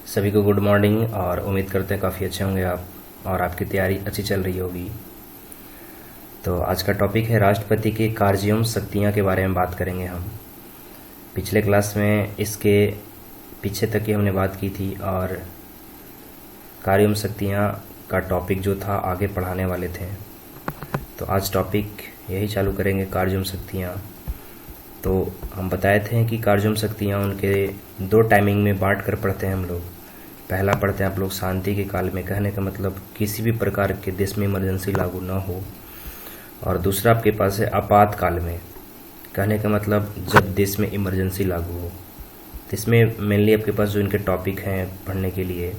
सभी को good morning और उम्मीद करते हैं काफ़ी अच्छे होंगे आप और आपकी तैयारी अच्छी चल रही होगी। तो आज का टॉपिक है राष्ट्रपति के कार्य एवं शक्तियाँ के बारे में बात करेंगे हम। पिछले क्लास में इसके पीछे तक की हमने बात की थी और कार्य एवं शक्तियाँ का टॉपिक जो था आगे पढ़ाने वाले थे। तो आज टॉपिक यही चालू करेंगे, कार्य एवं शक्तियाँ। तो हम बताए थे कि कार्य एवं शक्तियाँ उनके दो टाइमिंग में बांट कर पढ़ते हैं हम लोग। पहला पढ़ते हैं आप लोग शांति के काल में, कहने का मतलब किसी भी प्रकार के देश में इमरजेंसी लागू ना हो, और दूसरा आपके पास है आपातकाल में, कहने का मतलब जब देश में इमरजेंसी लागू हो। तो इसमें मेनली आपके पास जो इनके टॉपिक हैं पढ़ने के लिए,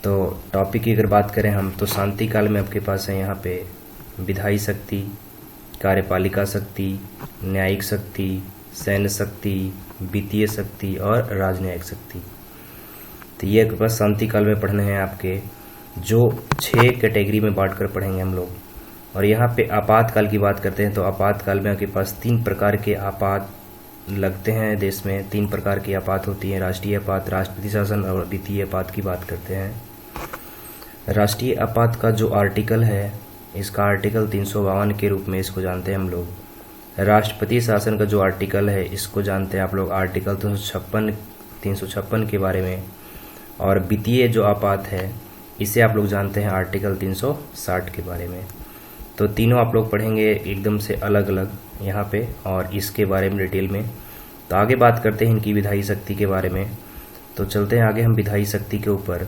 तो टॉपिक की अगर बात करें हम तो शांति काल में आपके पास है यहाँ पे विधायी शक्ति, कार्यपालिका शक्ति, न्यायिक शक्ति, सैन्य शक्ति, वित्तीय शक्ति और राजनयिक शक्ति। तो ये आपके पास शांति काल में पढ़ने हैं आपके, जो 6 कैटेगरी में बांट कर पढ़ेंगे हम लोग। और यहाँ पे आपातकाल की बात करते हैं तो आपातकाल में आपके पास 3 प्रकार के आपात लगते हैं देश में। 3 प्रकार की आपात होती हैं, राष्ट्रीय आपात, राष्ट्रपति शासन और वित्तीय आपात की बात करते हैं। राष्ट्रीय आपात का जो आर्टिकल है, इसका आर्टिकल 352 के रूप में इसको जानते हैं हम लोग। राष्ट्रपति शासन का जो आर्टिकल है इसको जानते हैं आप लोग आर्टिकल 356 के बारे में। और वित्तीय जो आपात है इसे आप लोग जानते हैं आर्टिकल 360 के बारे में। तो तीनों आप लोग पढ़ेंगे एकदम से अलग अलग यहाँ पे और इसके बारे में डिटेल में। तो आगे बात करते हैं इनकी विधायी शक्ति के बारे में। तो चलते हैं आगे हम विधायी शक्ति के ऊपर।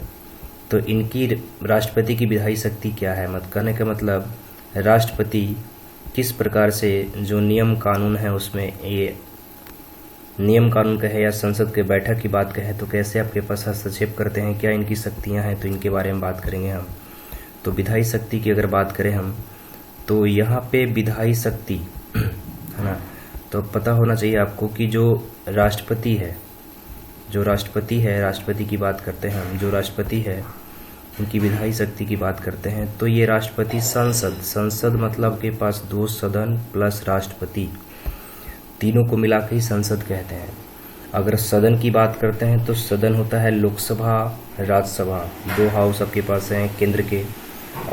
तो इनकी राष्ट्रपति की विधायी शक्ति क्या है, मत कहने का मतलब राष्ट्रपति किस प्रकार से जो नियम कानून है उसमें, ये नियम कानून कहे या संसद के बैठक की बात कहे तो कैसे आपके पास हस्तक्षेप करते हैं, क्या इनकी शक्तियां हैं, तो इनके बारे में बात करेंगे हम। तो विधायी शक्ति की अगर बात करें हम तो यहाँ पे विधायी शक्ति है ना, तो पता होना चाहिए आपको कि जो राष्ट्रपति है, राष्ट्रपति की बात करते हैं हम, जो राष्ट्रपति है इनकी विधायी शक्ति की बात करते हैं तो ये राष्ट्रपति संसद मतलब के पास 2 सदन प्लस राष्ट्रपति, तीनों को मिला के ही संसद कहते हैं। अगर सदन की बात करते हैं तो सदन होता है लोकसभा, राज्यसभा, 2 हाउस आपके पास हैं केंद्र के।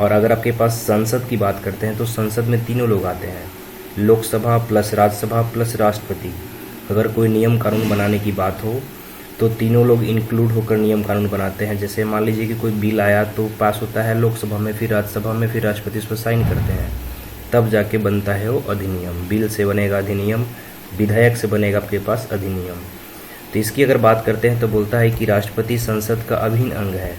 और अगर आपके पास संसद की बात करते हैं तो संसद में तीनों लोग आते हैं, लोकसभा प्लस राज्यसभा प्लस राष्ट्रपति। अगर कोई नियम कानून बनाने की बात हो तो तीनों लोग इंक्लूड होकर नियम कानून बनाते हैं। जैसे मान लीजिए कि कोई बिल आया तो पास होता है लोकसभा में, फिर राज्यसभा में, फिर राष्ट्रपति उस पर साइन करते हैं, तब जाके बनता है वो अधिनियम। बिल से बनेगा अधिनियम, विधेयक से बनेगा आपके पास अधिनियम। तो इसकी अगर बात करते हैं तो बोलता है कि राष्ट्रपति संसद का अभिन्न अंग है,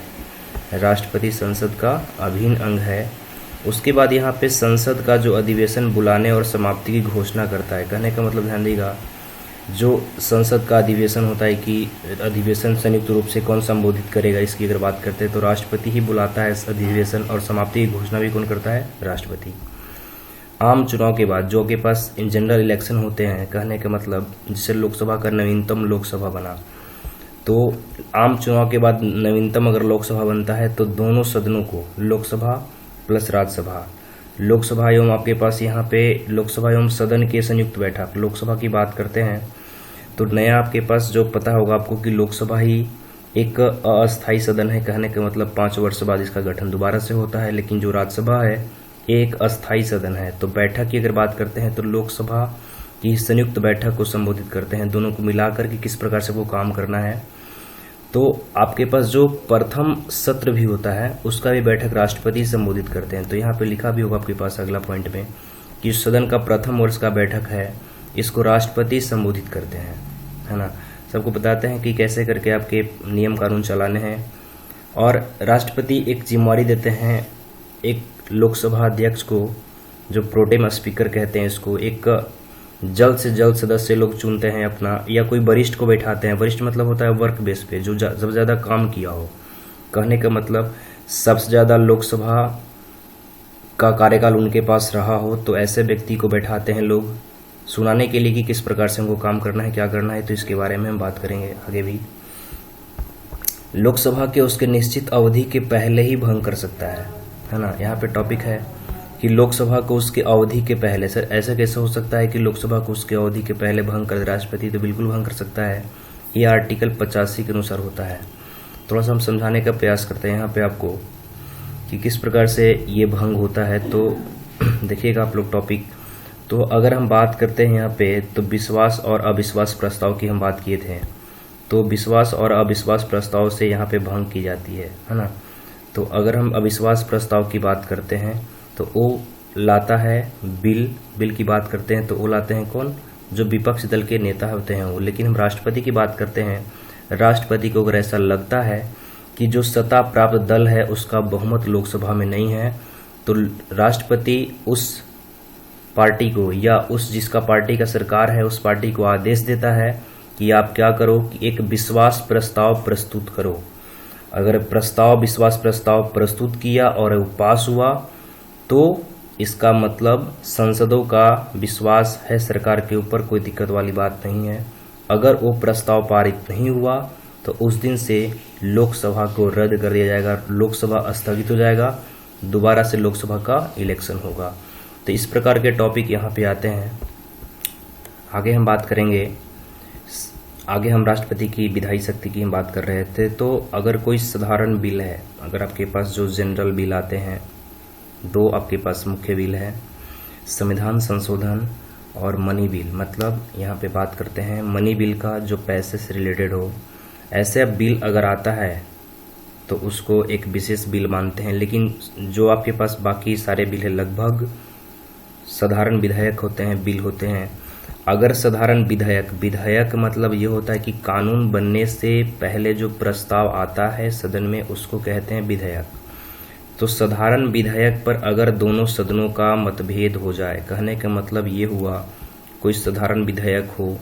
राष्ट्रपति संसद का अभिन्न अंग है। उसके बाद यहाँ पे संसद का जो अधिवेशन बुलाने और समाप्ति की घोषणा करता है, कहने का मतलब ध्यान देगा, जो संसद का अधिवेशन होता है कि अधिवेशन संयुक्त रूप से कौन संबोधित करेगा, इसकी अगर बात करते हैं तो राष्ट्रपति ही बुलाता है इस अधिवेशन, और समाप्ति की घोषणा भी कौन करता है, राष्ट्रपति। आम चुनाव के बाद जो के पास इन जनरल इलेक्शन होते हैं, कहने का मतलब जिससे लोकसभा का नवीनतम लोकसभा बना, तो आम चुनाव के बाद नवीनतम अगर लोकसभा बनता है तो दोनों सदनों को, लोकसभा प्लस राज्यसभा, लोकसभा एवं आपके पास यहाँ पे लोकसभा एवं सदन के संयुक्त बैठक, लोकसभा की बात करते हैं तो नया आपके पास जो पता होगा आपको कि लोकसभा ही एक अस्थायी सदन है, कहने का मतलब 5 वर्ष बाद इसका गठन दोबारा से होता है। लेकिन जो राज्यसभा है एक अस्थायी सदन है। तो बैठक की अगर बात करते हैं तो लोकसभा की संयुक्त बैठक को संबोधित करते हैं, दोनों को मिलाकर के किस प्रकार से वो काम करना है। तो आपके पास जो प्रथम सत्र भी होता है उसका भी बैठक राष्ट्रपति संबोधित करते हैं। तो यहाँ पे लिखा भी होगा आपके पास अगला पॉइंट में कि सदन का प्रथम वर्ष का बैठक है, इसको राष्ट्रपति संबोधित करते हैं, है ना। सबको बताते हैं कि कैसे करके आपके नियम कानून चलाने हैं। और राष्ट्रपति एक जिम्मेवारी देते हैं एक लोकसभा अध्यक्ष को, जो प्रोटेम स्पीकर कहते हैं इसको, एक जल्द से जल्द सदस्य लोग चुनते हैं अपना, या कोई वरिष्ठ को बैठाते हैं। वरिष्ठ मतलब होता है वर्क बेस पे, जो सबसे ज़्यादा काम किया हो, कहने का मतलब सबसे ज़्यादा लोकसभा का कार्यकाल उनके पास रहा हो, तो ऐसे व्यक्ति को बैठाते हैं लोग सुनाने के लिए कि किस प्रकार से उनको काम करना है, क्या करना है। तो इसके बारे में हम बात करेंगे आगे भी। लोकसभा के उसके निश्चित अवधि के पहले ही भंग कर सकता है ना। यहाँ पे टॉपिक है कि लोकसभा को उसके अवधि के पहले, सर ऐसा कैसे हो सकता है कि लोकसभा को उसके अवधि के पहले भंग कर राष्ट्रपति? तो बिल्कुल भंग कर सकता है, ये आर्टिकल 85 के अनुसार होता है। थोड़ा सा हम समझाने का प्रयास करते हैं यहाँ पे आपको कि किस प्रकार से ये भंग होता है। तो देखिएगा आप लोग टॉपिक। तो अगर हम बात करते हैं यहाँ पे, तो विश्वास और अविश्वास प्रस्ताव की हम बात किए थे। तो विश्वास और अविश्वास प्रस्ताव से यहाँ पे भंग की जाती है ना। तो अगर हम अविश्वास प्रस्ताव की बात करते हैं तो वो लाता है बिल की बात करते हैं तो वो लाते हैं कौन, जो विपक्ष दल के नेता होते हैं वो। लेकिन हम राष्ट्रपति की बात करते हैं, राष्ट्रपति को अगर ऐसा लगता है कि जो सत्ता प्राप्त दल है उसका बहुमत लोकसभा में नहीं है, तो राष्ट्रपति उस पार्टी को या उस जिसका पार्टी का सरकार है उस पार्टी को आदेश देता है कि आप क्या करो कि एक विश्वास प्रस्ताव प्रस्तुत करो। अगर विश्वास प्रस्ताव प्रस्तुत किया और वो पास हुआ तो इसका मतलब संसदों का विश्वास है सरकार के ऊपर, कोई दिक्कत वाली बात नहीं है। अगर वो प्रस्ताव पारित नहीं हुआ तो उस दिन से लोकसभा को रद्द कर दिया जाएगा, लोकसभा स्थगित हो जाएगा, दोबारा से लोकसभा का इलेक्शन होगा। तो इस प्रकार के टॉपिक यहाँ पे आते हैं। आगे हम बात करेंगे, आगे हम राष्ट्रपति की विधायी शक्ति की हम बात कर रहे थे। तो अगर कोई साधारण बिल है, अगर आपके पास जो जनरल बिल आते हैं, दो आपके पास मुख्य बिल है, संविधान संशोधन और मनी बिल। मतलब यहाँ पे बात करते हैं मनी बिल का, जो पैसे से रिलेटेड हो। ऐसे बिल अगर आता है तो उसको एक विशेष बिल मानते हैं। लेकिन जो आपके पास बाकी सारे बिल है लगभग साधारण विधेयक होते हैं, बिल होते हैं। अगर साधारण विधेयक मतलब ये होता है कि कानून बनने से पहले जो प्रस्ताव आता है सदन में उसको कहते हैं विधेयक। तो साधारण विधेयक पर अगर दोनों सदनों का मतभेद हो जाए, कहने का मतलब ये हुआ कोई साधारण विधेयक हो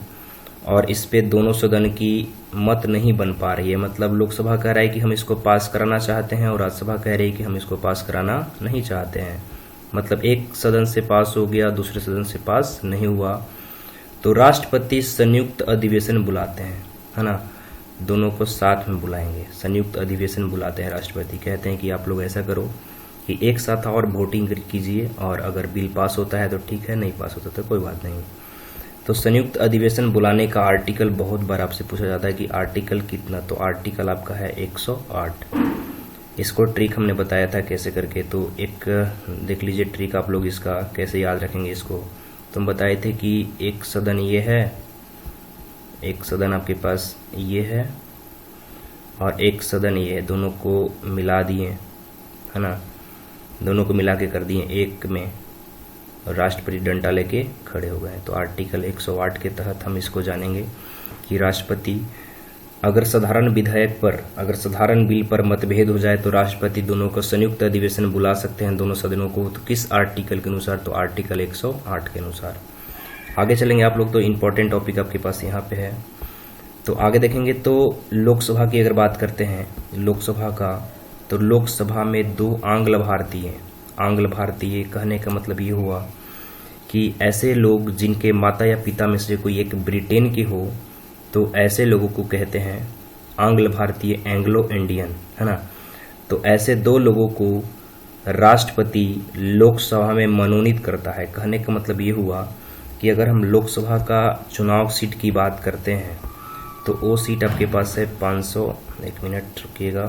और इस पे दोनों सदन की मत नहीं बन पा रही है, मतलब लोकसभा कह रहा है कि हम इसको पास कराना चाहते हैं और राज्यसभा कह रही है कि हम इसको पास कराना नहीं चाहते हैं, मतलब एक सदन से पास हो गया दूसरे सदन से पास नहीं हुआ, तो राष्ट्रपति संयुक्त अधिवेशन बुलाते हैं, है ना। दोनों को साथ में बुलाएंगे, संयुक्त अधिवेशन बुलाते हैं राष्ट्रपति। कहते हैं कि आप लोग ऐसा करो कि एक साथ और वोटिंग कीजिए और अगर बिल पास होता है तो ठीक है, नहीं पास होता तो कोई बात नहीं। तो संयुक्त अधिवेशन बुलाने का आर्टिकल बहुत बार आपसे पूछा जाता है कि आर्टिकल कितना, तो आर्टिकल आपका है 108। इसको ट्रिक हमने बताया था कैसे करके, तो एक देख लीजिए ट्रिक आप लोग इसका कैसे याद रखेंगे इसको। तो हम बताए थे कि एक सदन ये है, एक सदन आपके पास ये है और एक सदन ये है, दोनों को मिला दिए, है ना, दोनों को मिला के कर दिए एक में, राष्ट्रपति डंडा लेके खड़े हो गए। तो आर्टिकल 108 के तहत हम इसको जानेंगे कि राष्ट्रपति अगर साधारण विधेयक पर, अगर साधारण बिल पर मतभेद हो जाए तो राष्ट्रपति दोनों को संयुक्त अधिवेशन बुला सकते हैं, दोनों सदनों को। तो किस आर्टिकल के अनुसार, तो आर्टिकल 108 के अनुसार। आगे चलेंगे आप लोग, तो इम्पोर्टेंट टॉपिक आपके पास यहाँ पे है, तो आगे देखेंगे। तो लोकसभा की अगर बात करते हैं, लोकसभा का, तो लोकसभा में 2 आंग्ल भारतीय, आंग्ल भारतीय कहने का मतलब ये हुआ कि ऐसे लोग जिनके माता या पिता में से कोई एक ब्रिटेन के हो, तो ऐसे लोगों को कहते हैं आंग्ल भारतीय, एंग्लो इंडियन, है ना। तो ऐसे 2 लोगों को राष्ट्रपति लोकसभा में मनोनीत करता है। कहने का मतलब ये हुआ कि अगर हम लोकसभा का चुनाव सीट की बात करते हैं तो वो सीट आपके पास है 500, एक मिनट रुकिएगा,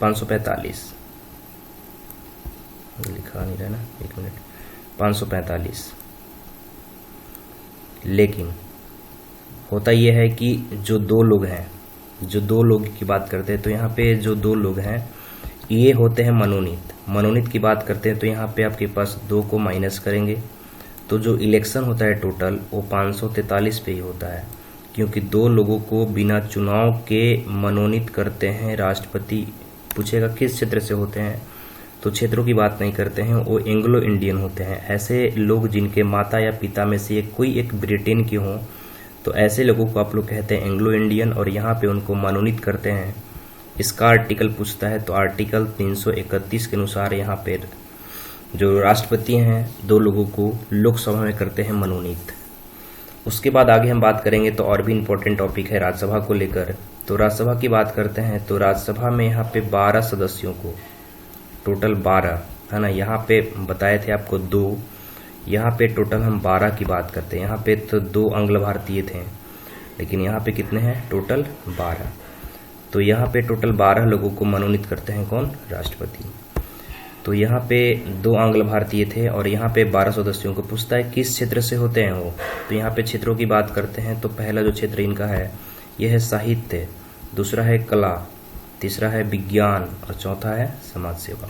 545 लिखा नहीं रहा ना, एक मिनट, 545। लेकिन होता यह है कि जो 2 लोग हैं, जो 2 लोग की बात करते हैं, तो यहाँ पे जो 2 लोग हैं ये होते हैं मनोनीत। मनोनीत की बात करते हैं तो यहाँ पे आपके पास 2 को माइनस करेंगे, तो जो इलेक्शन होता है टोटल वो 543 पे ही होता है, क्योंकि 2 लोगों को बिना चुनाव के मनोनीत करते हैं राष्ट्रपति। पूछेगा किस क्षेत्र से होते हैं, तो क्षेत्रों की बात नहीं करते हैं, वो एंग्लो इंडियन होते हैं। ऐसे लोग जिनके माता या पिता में से कोई एक ब्रिटेन के हों, तो ऐसे लोगों को आप लोग कहते हैं एंग्लो इंडियन, और यहाँ पे उनको मनोनीत करते हैं। इसका आर्टिकल पूछता है, तो आर्टिकल 331 के अनुसार यहाँ पे जो राष्ट्रपति हैं 2 लोगों को लोकसभा में करते हैं मनोनीत। उसके बाद आगे हम बात करेंगे, तो और भी इम्पोर्टेंट टॉपिक है राज्यसभा को लेकर। तो राज्यसभा की बात करते हैं, तो राज्यसभा में यहाँ पे 12 सदस्यों को, टोटल 12, है ना। यहाँ पे बताए थे आपको 2, यहाँ पे टोटल हम 12 की बात करते हैं। यहाँ पे तो 2 आंग्ल भारतीय थे, लेकिन यहाँ पे कितने हैं टोटल 12। तो यहाँ पे टोटल 12 लोगों को मनोनीत करते हैं कौन राष्ट्रपति। तो यहाँ पे 2 आंग्ल भारतीय थे और यहाँ पे 12 सदस्यों को पूछता है किस क्षेत्र से होते हैं वो। तो यहाँ पे क्षेत्रों की बात करते हैं तो पहला जो क्षेत्र इनका है यह है साहित्य, दूसरा है कला, तीसरा है विज्ञान और चौथा है समाज सेवा।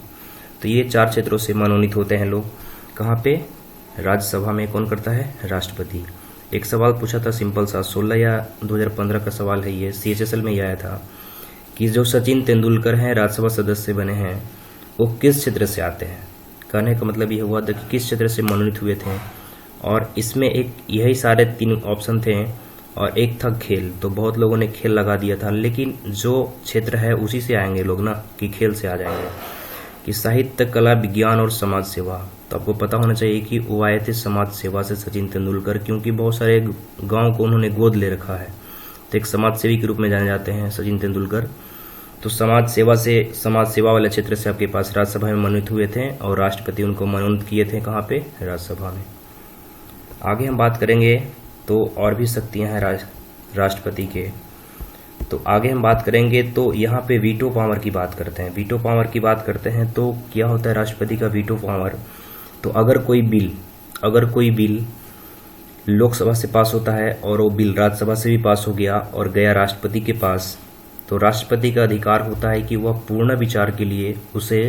तो ये 4 क्षेत्रों से मनोनीत होते हैं लोग। कहाँ पे राज्यसभा में कौन करता है राष्ट्रपति। एक सवाल पूछा था सिंपल सा 16 या 2015 का सवाल है, ये CHSL में ही आया था कि जो सचिन तेंदुलकर हैं राज्यसभा सदस्य बने हैं वो किस क्षेत्र से आते हैं। कहने का मतलब ये हुआ था कि किस क्षेत्र से मनोनीत हुए थे, और इसमें एक यही सारे 3 ऑप्शन थे और एक था खेल। तो बहुत लोगों ने खेल लगा दिया था, लेकिन जो क्षेत्र है उसी से आएंगे लोग ना कि खेल से आ जाएंगे कि साहित्य, कला, विज्ञान और समाज सेवा। तो आपको पता होना चाहिए कि वो आए थे समाज सेवा से सचिन तेंदुलकर, क्योंकि बहुत सारे गांव को उन्होंने गोद ले रखा है, तो एक समाज सेवी के रूप में जाने जाते हैं सचिन तेंदुलकर। तो समाज सेवा वाले क्षेत्र से आपके पास राज्यसभा में मनोनीत हुए थे और राष्ट्रपति उनको मनोनीत किए थे कहाँ पे राज्यसभा में। आगे हम बात करेंगे तो और भी शक्तियां हैं राष्ट्रपति के। तो आगे हम बात करेंगे तो यहाँ पे वीटो पावर की बात करते हैं। वीटो पावर की बात करते हैं तो क्या होता है राष्ट्रपति का वीटो पावर। तो अगर कोई बिल लोकसभा से पास होता है और वो बिल राज्यसभा से भी पास हो गया और गया राष्ट्रपति के पास, तो राष्ट्रपति का अधिकार होता है कि वह पूर्ण विचार के लिए उसे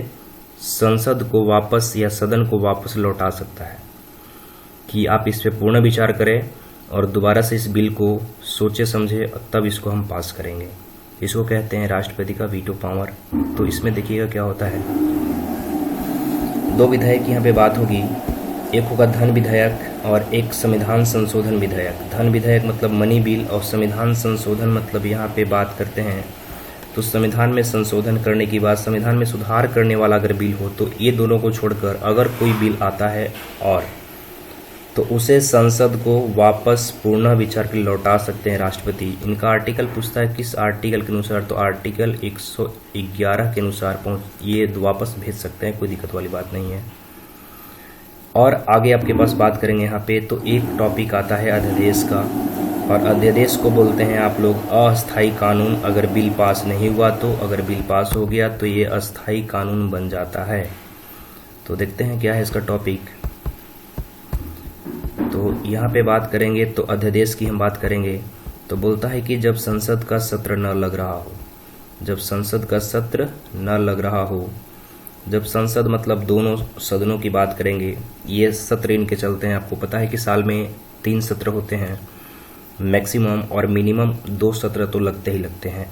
संसद को वापस या सदन को वापस लौटा सकता है कि आप इस पे पूर्ण विचार करें और दोबारा से इस बिल को सोचे समझे तब इसको हम पास करेंगे। इसको कहते हैं राष्ट्रपति का वीटो पावर। तो इसमें देखिएगा क्या होता है, 2 विधायक यहाँ पे बात होगी, एक होगा धन विधायक और एक संविधान संशोधन विधायक। धन विधायक मतलब मनी बिल और संविधान संशोधन मतलब यहाँ पे बात करते हैं तो संविधान में संशोधन करने की बात, संविधान में सुधार करने वाला अगर बिल हो तो ये दोनों को छोड़कर अगर कोई बिल आता है और तो उसे संसद को वापस पूर्ण विचार के लिए लौटा सकते हैं राष्ट्रपति। इनका आर्टिकल पूछता है किस आर्टिकल के अनुसार, तो आर्टिकल 111 के अनुसार ये वापस भेज सकते हैं, कोई दिक्कत वाली बात नहीं है। और आगे आपके पास बात करेंगे यहाँ पे तो एक टॉपिक आता है अध्यादेश का, और अध्यादेश को बोलते हैं आप लोग अस्थायी कानून। अगर बिल पास नहीं हुआ तो, अगर बिल पास हो गया तो ये अस्थायी कानून बन जाता है। तो देखते हैं क्या है इसका टॉपिक। तो यहाँ पे बात करेंगे तो अध्यादेश की हम बात करेंगे तो बोलता है कि जब संसद का सत्र न लग रहा हो, जब संसद का सत्र न लग रहा हो, जब संसद मतलब दोनों सदनों की बात करेंगे, ये सत्र इनके चलते हैं। आपको पता है कि साल में 3 सत्र होते हैं, मैक्सिमम और मिनिमम 2 सत्र तो लगते ही लगते हैं।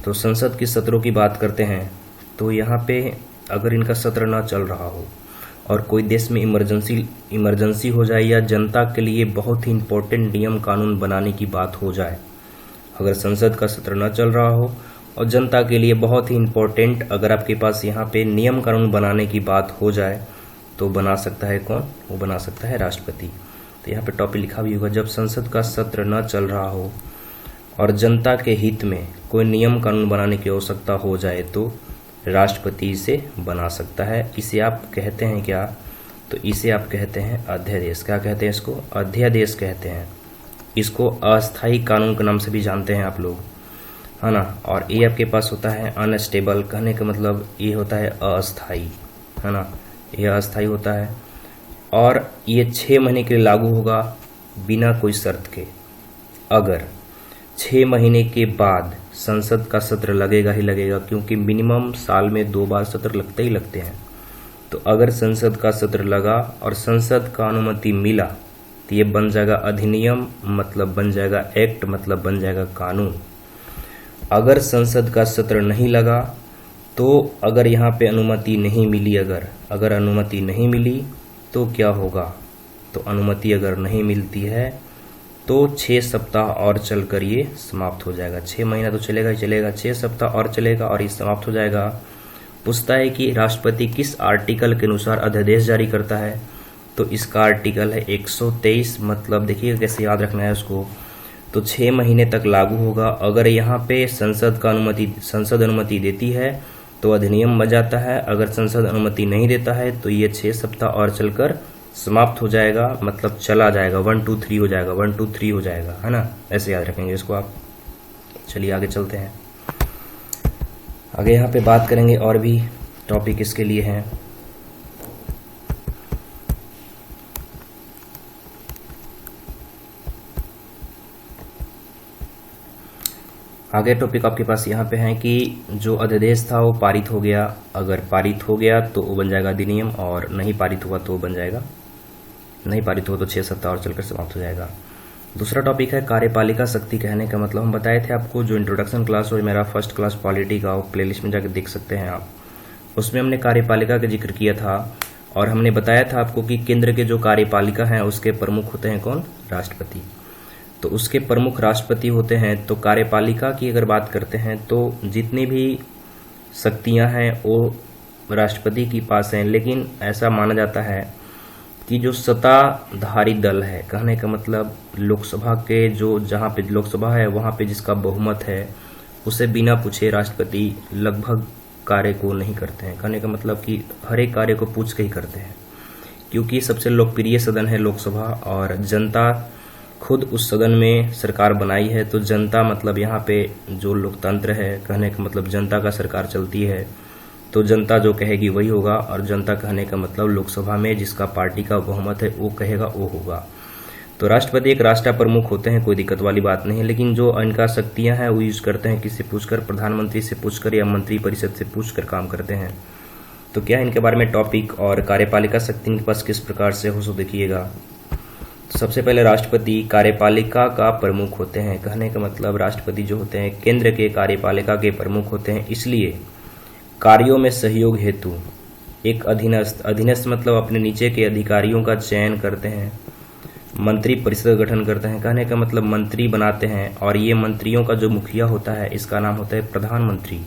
तो संसद की सत्रों की बात करते हैं तो यहाँ पे अगर इनका सत्र न चल रहा हो और कोई देश में इमरजेंसी हो जाए या जनता के लिए बहुत ही इम्पोर्टेंट नियम कानून बनाने की बात हो जाए, अगर संसद का सत्र न चल रहा हो और जनता के लिए बहुत ही इम्पोर्टेंट अगर आपके पास यहाँ पे नियम कानून बनाने की बात हो जाए तो बना सकता है कौन, वो बना सकता है राष्ट्रपति। तो यहाँ पे टॉपिक लिखा भी होगा, जब संसद का सत्र न चल रहा हो और जनता के हित में कोई नियम कानून बनाने की आवश्यकता हो जाए तो राष्ट्रपति इसे बना सकता है। इसे आप कहते हैं क्या, तो इसे आप कहते हैं अध्यादेश। क्या कहते हैं इसको, अध्यादेश कहते हैं। इसको अस्थायी कानून के नाम से भी जानते हैं आप लोग, है ना। और ये आपके पास होता है अनस्टेबल, कहने का मतलब ये होता है अस्थाई, है ना, ये अस्थाई होता है। और ये 6 महीने के लिए लागू होगा बिना कोई शर्त के। अगर 6 महीने के बाद संसद का सत्र लगेगा ही लगेगा, क्योंकि मिनिमम साल में 2 बार सत्र लगते ही लगते हैं। तो अगर संसद का सत्र लगा और संसद का अनुमति मिला तो ये बन जाएगा अधिनियम, मतलब बन जाएगा एक्ट, मतलब बन जाएगा कानून। अगर संसद का सत्र नहीं लगा तो अगर यहाँ पे अनुमति नहीं मिली, अगर अनुमति नहीं मिली तो क्या होगा, तो अनुमति अगर नहीं मिलती है तो 6 सप्ताह और चलकर ये समाप्त हो जाएगा। 6 महीना तो चलेगा ही चलेगा, 6 सप्ताह और चलेगा और ये समाप्त हो जाएगा। पूछता है कि राष्ट्रपति किस आर्टिकल के अनुसार अध्यादेश जारी करता है, तो इसका आर्टिकल है 123। मतलब देखिएगा कैसे याद रखना है उसको। तो 6 महीने तक लागू होगा। अगर यहाँ पे संसद अनुमति देती है तो अधिनियम बन जाता है। अगर संसद अनुमति नहीं देता है तो ये 6 सप्ताह और चलकर समाप्त हो जाएगा मतलब चला जाएगा, 1 2 3 हो जाएगा, 1 2 3 हो जाएगा, है ना, ऐसे याद रखेंगे इसको आप। चलिए आगे चलते हैं। आगे यहाँ पे बात करेंगे और भी टॉपिक इसके लिए हैं। आगे टॉपिक आपके पास यहाँ पे है कि जो अध्यादेश था वो पारित हो गया, अगर पारित हो गया तो वो बन जाएगा अधिनियम, और नहीं पारित हुआ तो वो बन जाएगा, नहीं पारित हुआ तो 6 सप्ताह और चलकर समाप्त हो जाएगा। दूसरा टॉपिक है कार्यपालिका शक्ति। कहने का मतलब हम बताए थे आपको, जो इंट्रोडक्शन क्लास और मेरा फर्स्ट क्लास पॉलिटी का प्लेलिस्ट में जाकर देख सकते हैं आप, उसमें हमने कार्यपालिका का जिक्र किया था और हमने बताया था आपको कि केंद्र के जो कार्यपालिका हैं उसके प्रमुख होते हैं कौन, राष्ट्रपति। तो उसके प्रमुख राष्ट्रपति होते हैं। तो कार्यपालिका की अगर बात करते हैं तो जितनी भी शक्तियां हैं वो राष्ट्रपति के पास हैं, लेकिन ऐसा माना जाता है कि जो सत्ताधारी दल है, कहने का मतलब लोकसभा के जो जहां पे लोकसभा है वहां पे जिसका बहुमत है, उसे बिना पूछे राष्ट्रपति लगभग कार्य को नहीं करते हैं। कहने का मतलब कि हर एक कार्य को पूछ के ही करते हैं, क्योंकि सबसे लोकप्रिय सदन है लोकसभा और जनता खुद उस सदन में सरकार बनाई है। तो जनता मतलब यहाँ पे जो लोकतंत्र है, कहने का मतलब जनता का सरकार चलती है, तो जनता जो कहेगी वही होगा। और जनता कहने का मतलब लोकसभा में जिसका पार्टी का बहुमत है वो कहेगा वो होगा। तो राष्ट्रपति एक राष्ट्र प्रमुख होते हैं, कोई दिक्कत वाली बात नहीं है, लेकिन जो इनका शक्तियां हैं वो यूज करते हैं किससे पूछकर, प्रधानमंत्री से पूछकर या मंत्री परिषद से पूछकर काम करते हैं। तो क्या इनके बारे में टॉपिक और कार्यपालिका शक्ति इनके पास किस प्रकार से हो, सो देखिएगा। तो सबसे पहले राष्ट्रपति कार्यपालिका का प्रमुख होते हैं। कहने का मतलब राष्ट्रपति जो होते हैं केंद्र के कार्यपालिका के प्रमुख होते हैं, इसलिए कार्यों में सहयोग हेतु एक अधीनस्थ, अधीनस्थ मतलब अपने नीचे के अधिकारियों का चयन करते हैं, मंत्री परिषद का गठन करते हैं। कहने का मतलब मंत्री बनाते हैं, और ये मंत्रियों का जो मुखिया होता है इसका नाम होता है प्रधानमंत्री।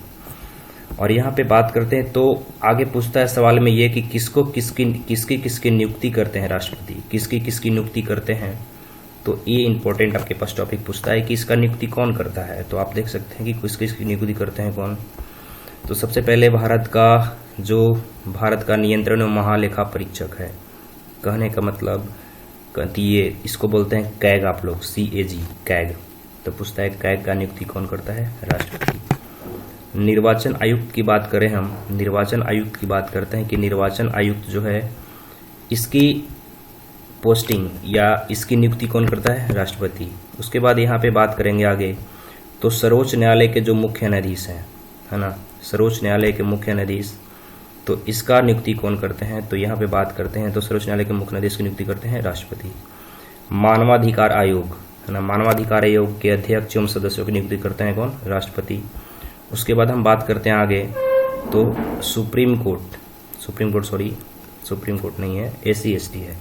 और यहाँ पे बात करते हैं तो आगे पूछता है सवाल में ये कि किसको किसकी नियुक्ति करते हैं राष्ट्रपति, किसकी नियुक्ति करते हैं। तो ये इंपॉर्टेंट आपके पास टॉपिक पूछता है कि इसका नियुक्ति कौन करता है। तो आप देख सकते हैं कि किसकी नियुक्ति करते हैं कौन। तो सबसे पहले भारत का नियंत्रण और महालेखा परीक्षक है। कहने का मतलब ये इसको बोलते हैं कैग, आप लोग CAG कैग। तो पूछता है कैग का नियुक्ति कौन करता है, राष्ट्रपति। निर्वाचन आयुक्त की बात करें हम, निर्वाचन आयुक्त की बात करते हैं कि निर्वाचन आयुक्त जो है इसकी पोस्टिंग या इसकी नियुक्ति कौन करता है, राष्ट्रपति। उसके बाद यहाँ पे बात करेंगे आगे तो सर्वोच्च न्यायालय के जो मुख्य न्यायाधीश हैं, है ना, सर्वोच्च न्यायालय के मुख्य न्यायाधीश, तो इसका नियुक्ति कौन करते हैं। तो यहाँ पे बात करते हैं तो सर्वोच्च न्यायालय के मुख्य न्यायाधीश की नियुक्ति करते हैं राष्ट्रपति। मानवाधिकार आयोग, है ना, मानवाधिकार आयोग के अध्यक्ष एवं सदस्यों की नियुक्ति करते हैं कौन, राष्ट्रपति। उसके बाद हम बात करते हैं आगे तो सुप्रीम कोर्ट नहीं है, SC/ST है,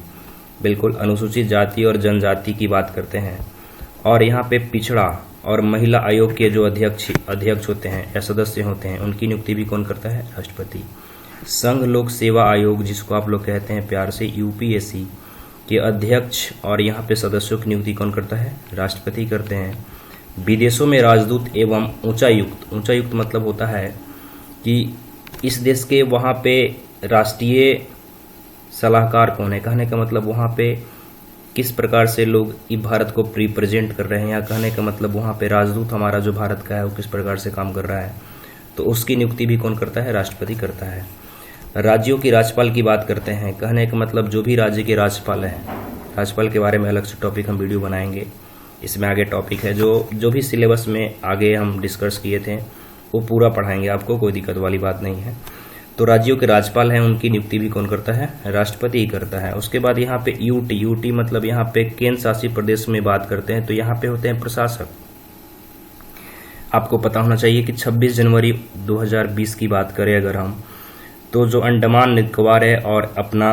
बिल्कुल अनुसूचित जाति और जनजाति की बात करते हैं। और यहाँ पे पिछड़ा और महिला आयोग के जो अध्यक्ष होते हैं या सदस्य होते हैं उनकी नियुक्ति भी कौन करता है, राष्ट्रपति। संघ लोक सेवा आयोग जिसको आप लोग कहते हैं प्यार से UPSC के अध्यक्ष और यहाँ पे सदस्यों की नियुक्ति कौन करता है, राष्ट्रपति करते हैं। विदेशों में राजदूत एवं उच्चायुक्त मतलब होता है कि इस देश के वहाँ पे राष्ट्रीय सलाहकार कौन है। कहने का मतलब वहाँ पे किस प्रकार से लोग भारत को रिप्रेजेंट कर रहे हैं, या कहने का मतलब वहाँ पे राजदूत हमारा जो भारत का है वो किस प्रकार से काम कर रहा है, तो उसकी नियुक्ति भी कौन करता है, राष्ट्रपति करता है। राज्यों की राज्यपाल की बात करते हैं। कहने का मतलब जो भी राज्य के राज्यपाल हैं, राज्यपाल के बारे में अलग से टॉपिक हम वीडियो बनाएंगे। इसमें आगे टॉपिक है जो भी सिलेबस में आगे हम डिस्कस किए थे वो पूरा पढ़ाएंगे आपको, कोई दिक्कत वाली बात नहीं है। तो राज्यों के राज्यपाल हैं उनकी नियुक्ति भी कौन करता है, राष्ट्रपति ही करता है। उसके बाद यहाँ पे यूटी मतलब यहाँ पे केंद्र शासित प्रदेश में बात करते हैं तो यहाँ पे होते हैं प्रशासक। आपको पता होना चाहिए कि 26 जनवरी 2020 की बात करें अगर हम, तो जो अंडमान निकोबार है और अपना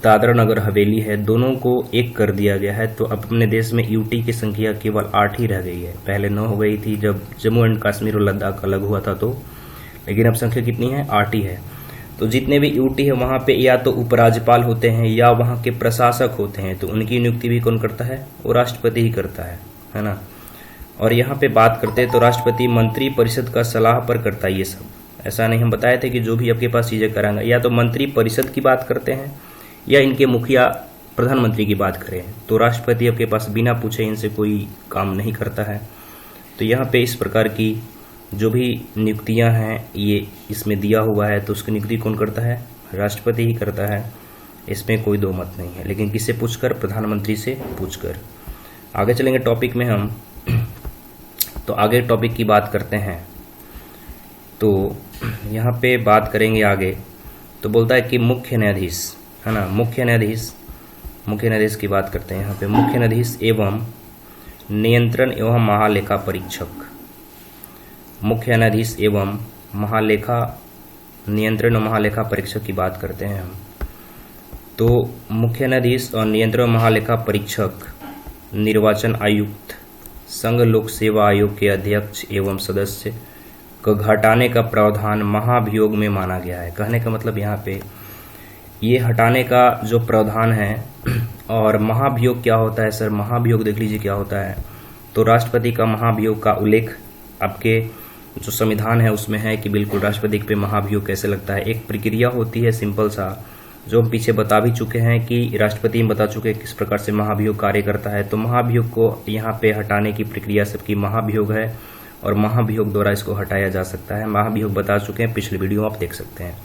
दादरा नगर हवेली है, दोनों को एक कर दिया गया है। तो अब अपने देश में यूटी की संख्या केवल 8 ही रह गई है। पहले 9 हो गई थी जब जम्मू एंड कश्मीर और लद्दाख अलग हुआ था तो, लेकिन अब संख्या कितनी है, 8 ही है। तो जितने भी यूटी है वहां पे या तो उपराज्यपाल होते हैं या वहां के प्रशासक होते हैं, तो उनकी नियुक्ति भी कौन करता है, वो राष्ट्रपति ही करता है ना। और यहाँ पे बात करते हैं तो राष्ट्रपति मंत्री परिषद का सलाह पर करता है ये सब। ऐसा नहीं, हम बताए थे कि जो भी आपके पास चीजें कराएंगे या तो मंत्री परिषद की बात करते हैं या इनके मुखिया प्रधानमंत्री की बात करें तो राष्ट्रपति आपके पास बिना पूछे इनसे कोई काम नहीं करता है। तो यहाँ पे इस प्रकार की जो भी नियुक्तियाँ हैं ये इसमें दिया हुआ है, तो उसकी नियुक्ति कौन करता है? राष्ट्रपति ही करता है, इसमें कोई दो मत नहीं है। लेकिन किससे पूछकर? प्रधानमंत्री से पूछकर। आगे चलेंगे टॉपिक में हम, तो आगे टॉपिक की बात करते हैं। तो यहाँ पे बात करेंगे आगे, तो बोलता है कि मुख्य न्यायाधीश, है ना, मुख्य न्यायाधीश की बात करते हैं। यहाँ पे मुख्य न्यायाधीश एवं नियंत्रण एवं महालेखा परीक्षक, मुख्य न्यायाधीश एवं नियंत्रण और महालेखा परीक्षक की बात करते हैं हम। तो मुख्य न्यायाधीश और नियंत्रण महालेखा परीक्षक निर्वाचन आयुक्त, संघ लोक सेवा आयोग के अध्यक्ष एवं सदस्य को हटाने का प्रावधान महाभियोग में माना गया है। कहने का मतलब यहाँ पे ये हटाने का जो प्रावधान है, और महाभियोग क्या होता है सर? महाभियोग देख लीजिए क्या होता है। तो राष्ट्रपति का महाभियोग का उल्लेख आपके जो संविधान है उसमें है कि बिल्कुल राष्ट्रपति पे महाभियोग कैसे लगता है। एक प्रक्रिया होती है सिंपल सा, जो हम पीछे बता भी चुके हैं कि राष्ट्रपति में बता चुके हैं किस प्रकार से महाभियोग कार्य करता है। तो महाभियोग को यहाँ पे हटाने की प्रक्रिया सबकी महाभियोग है, और महाभियोग द्वारा इसको हटाया जा सकता है। महाभियोग बता चुके हैं, पिछले वीडियो आप देख सकते हैं।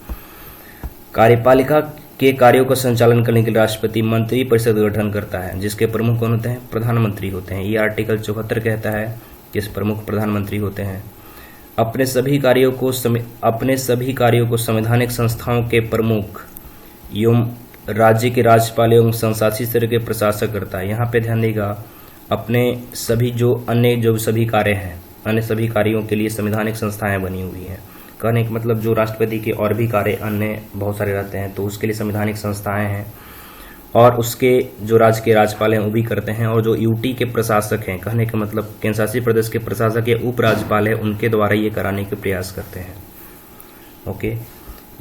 कार्यपालिका के कार्यों का संचालन करने के लिए राष्ट्रपति मंत्री परिषद का गठन करता है, जिसके प्रमुख कौन होते हैं? प्रधानमंत्री होते हैं। ये आर्टिकल 74 कहता है कि इस प्रमुख प्रधानमंत्री होते हैं। अपने सभी कार्यों को संवैधानिक संस्थाओं के प्रमुख एवं राज्य के राज्यपाल एवं संशासित स्तर के प्रशासक करता है। यहाँ पे ध्यान देगा, अपने सभी सभी कार्य हैं, अन्य सभी कार्यों के लिए संवैधानिक संस्थाएं बनी हुई हैं। कहने का मतलब जो राष्ट्रपति के और भी कार्य अन्य बहुत सारे रहते हैं, तो उसके लिए संवैधानिक संस्थाएं हैं, और उसके जो राज्य के राज्यपाल हैं वो भी करते हैं, और जो यूटी के प्रशासक हैं, कहने का मतलब केंद्र शासित प्रदेश के प्रशासक या उपराज्यपाल है, उनके द्वारा ये कराने के प्रयास करते हैं। ओके,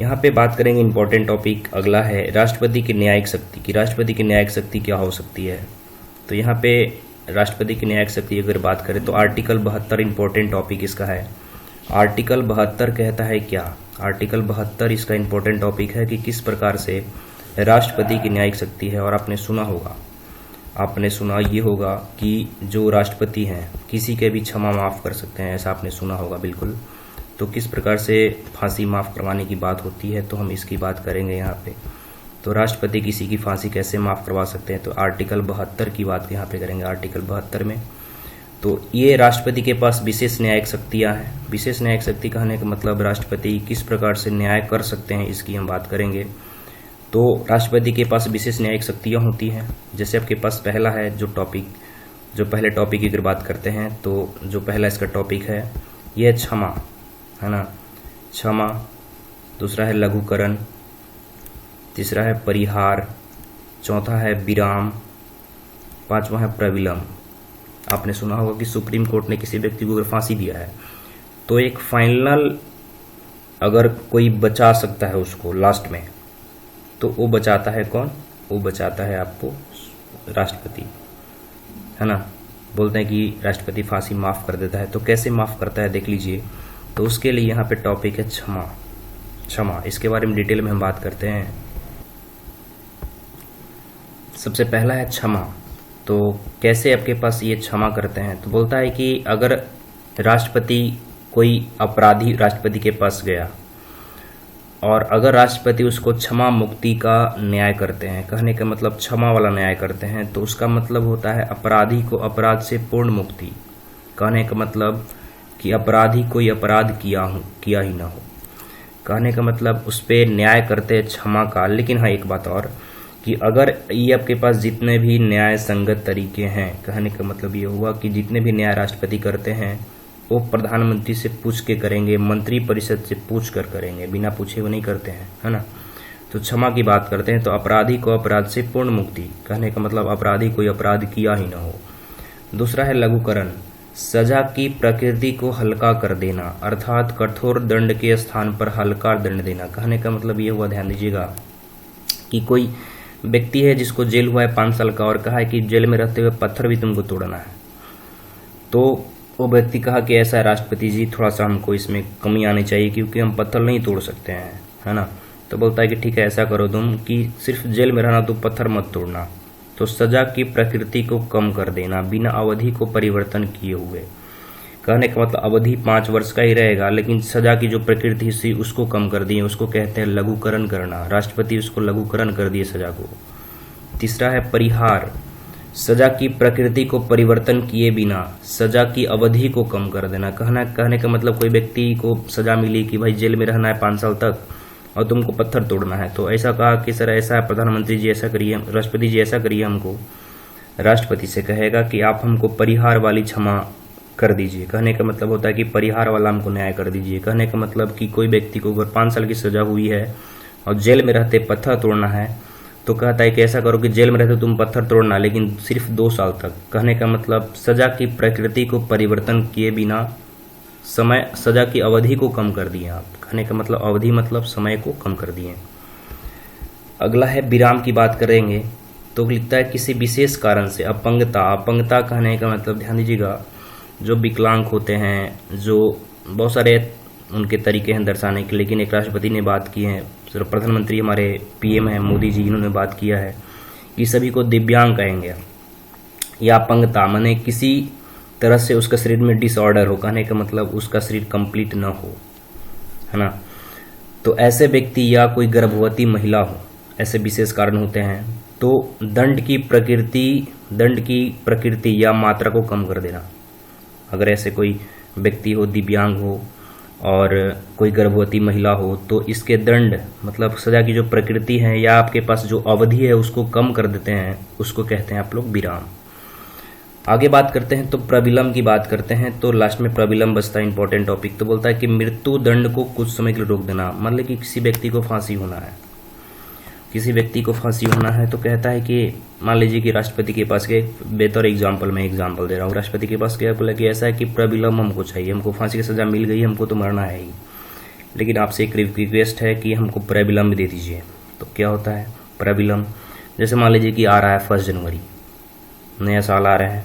यहाँ पे बात करेंगे इंपॉर्टेंट टॉपिक अगला है राष्ट्रपति की न्यायिक शक्ति की। राष्ट्रपति की न्यायिक शक्ति क्या हो सकती है? तो यहाँ पे राष्ट्रपति की न्यायिक शक्ति अगर बात करें तो आर्टिकल 72 इंपॉर्टेंट टॉपिक इसका है। आर्टिकल 72 कहता है क्या? आर्टिकल 72 इसका इंपॉर्टेंट टॉपिक है कि किस प्रकार से राष्ट्रपति की न्यायिक शक्ति है। और आपने सुना ये होगा कि जो राष्ट्रपति हैं किसी के भी क्षमा माफ कर सकते हैं, ऐसा आपने सुना होगा बिल्कुल। तो किस प्रकार से फांसी माफ करवाने की बात होती है, तो हम इसकी बात करेंगे यहाँ पे। तो राष्ट्रपति किसी की फांसी कैसे माफ करवा सकते हैं, तो आर्टिकल 72 की बात यहाँ पे करेंगे। आर्टिकल 72 में तो ये राष्ट्रपति के पास विशेष न्यायिक शक्तियाँ हैं। विशेष न्यायिक शक्ति कहने का मतलब राष्ट्रपति किस प्रकार से न्याय कर सकते हैं, इसकी हम बात करेंगे। तो राष्ट्रपति के पास विशेष न्यायिक शक्तियाँ होती हैं। जैसे आपके पास पहला है जो पहले टॉपिक की अगर बात करते हैं, तो जो पहला इसका टॉपिक है यह क्षमा, है ना, क्षमा। दूसरा है लघुकरण, तीसरा है परिहार, चौथा है विराम, पांचवा है प्रविलंब। आपने सुना होगा कि सुप्रीम कोर्ट ने किसी व्यक्ति को अगर फांसी दिया है तो एक फाइनल अगर कोई बचा सकता है उसको लास्ट में, तो वो बचाता है कौन? वो बचाता है आपको राष्ट्रपति, है ना। बोलते हैं कि राष्ट्रपति फांसी माफ कर देता है। तो कैसे माफ करता है देख लीजिए। तो उसके लिए यहाँ पे टॉपिक है क्षमा। इसके बारे में डिटेल में हम बात करते हैं। सबसे पहला है क्षमा। तो कैसे आपके पास ये क्षमा करते हैं? तो बोलता है कि अगर राष्ट्रपति कोई अपराधी राष्ट्रपति के पास गया और अगर राष्ट्रपति उसको क्षमा मुक्ति का न्याय करते हैं, कहने का मतलब क्षमा वाला न्याय करते हैं, तो उसका मतलब होता है अपराधी को अपराध से पूर्ण मुक्ति। कहने का मतलब कि अपराधी कोई अपराध किया ही ना हो। कहने का मतलब उस पर न्याय करते हैं क्षमा का। लेकिन हाँ, एक बात और कि अगर ये आपके पास जितने भी न्याय संगत तरीके हैं, कहने का मतलब ये हुआ कि जितने भी न्याय राष्ट्रपति करते हैं वो प्रधानमंत्री से पूछ के करेंगे, मंत्री परिषद से पूछ कर करेंगे, बिना पूछे वो नहीं करते हैं, है ना। तो क्षमा की बात करते हैं तो अपराधी को अपराध से पूर्ण मुक्ति, कहने का मतलब अपराधी कोई अपराध किया ही ना हो। दूसरा है लघुकरण, सजा की प्रकृति को हल्का कर देना, अर्थात कठोर दंड के स्थान पर हल्का दंड देना। कहने का मतलब ये हुआ, ध्यान दीजिएगा, कि कोई व्यक्ति है जिसको जेल हुआ है 5 साल का और कहा है कि जेल में रहते हुए पत्थर भी तुमको तोड़ना है। तो वो व्यक्ति कहा कि ऐसा राष्ट्रपति जी, थोड़ा सा हमको इसमें कमी आनी चाहिए क्योंकि हम पत्थर नहीं तोड़ सकते हैं, है ना। तो बोलता है कि ठीक है, ऐसा करो तुम कि सिर्फ जेल में रहना, तो पत्थर मत तोड़ना, तो सजा की प्रकृति को कम कर देना बिना अवधि को परिवर्तन किए हुए। कहने का मतलब अवधि 5 वर्ष का ही रहेगा, लेकिन सजा की जो प्रकृति थी उसको कम कर दिए, उसको कहते हैं लघुकरण करना। राष्ट्रपति उसको लघुकरण कर दिए सजा को। तीसरा है परिहार, सजा की प्रकृति को परिवर्तन किए बिना सजा की अवधि को कम कर देना। कहने का मतलब कोई व्यक्ति को सजा मिली कि भाई जेल में रहना है 5 साल तक और तुमको पत्थर तोड़ना है, तो ऐसा कहा कि सर ऐसा है, प्रधानमंत्री जी ऐसा करिए, राष्ट्रपति जी ऐसा करिए, हमको राष्ट्रपति से कहेगा कि आप हमको परिहार वाली क्षमा कर दीजिए। कहने का मतलब होता है कि परिहार वाला हमको न्याय कर दीजिए। कहने का मतलब कि कोई व्यक्ति को अगर 5 साल की सजा हुई है और जेल में रहते पत्थर तोड़ना है, तो कहता है कि ऐसा करो कि जेल में रहते तुम पत्थर तोड़ना, लेकिन सिर्फ 2 साल तक। कहने का मतलब सजा की प्रकृति को परिवर्तन किए बिना सजा की अवधि को कम कर दिए आप। कहने का मतलब अवधि मतलब समय को कम कर दिए। अगला है विराम की बात करेंगे तो लिखता है किसी विशेष कारण से अपंगता कहने का मतलब ध्यान दीजिएगा, जो विकलांग होते हैं, जो बहुत सारे उनके तरीके हैं दर्शाने के, लेकिन एक राष्ट्रपति ने बात की है, प्रधानमंत्री हमारे पीएम हैं मोदी जी, इन्होंने बात किया है कि सभी को दिव्यांग कहेंगे। या अपंगता माने किसी तरह से उसका शरीर में डिसऑर्डर हो, कहने का मतलब उसका शरीर कंप्लीट न हो, है ना। तो ऐसे व्यक्ति या कोई गर्भवती महिला हो, ऐसे विशेष कारण होते हैं। तो दंड की प्रकृति या मात्रा को कम कर देना। अगर ऐसे कोई व्यक्ति हो, दिव्यांग हो और कोई गर्भवती महिला हो, तो इसके दंड मतलब सजा की जो प्रकृति है या आपके पास जो अवधि है उसको कम कर देते हैं, उसको कहते हैं आप लोग विराम। आगे बात करते हैं तो प्रविलंब की बात करते हैं। तो लास्ट में प्रविलंब बचता है इंपॉर्टेंट टॉपिक। तो बोलता है कि मृत्यु दंड को कुछ समय के लिए रोक देना। मान ली कि किसी व्यक्ति को फांसी होना है, तो कहता है कि मान लीजिए कि राष्ट्रपति के पास गए, बेहतर एग्जाम्पल मैं एग्जाम्पल दे रहा हूँ, राष्ट्रपति के पास गया, बोला कि ऐसा है कि प्रविलंब हमको चाहिए, हमको फांसी की सजा मिल गई, हमको तो मरना है ही, लेकिन आपसे एक रिक्वेस्ट है कि हमको प्रविलंब दे दीजिए। तो क्या होता है प्रविलंब? जैसे मान लीजिए कि आ रहा है 1 जनवरी, नया साल आ रहा है,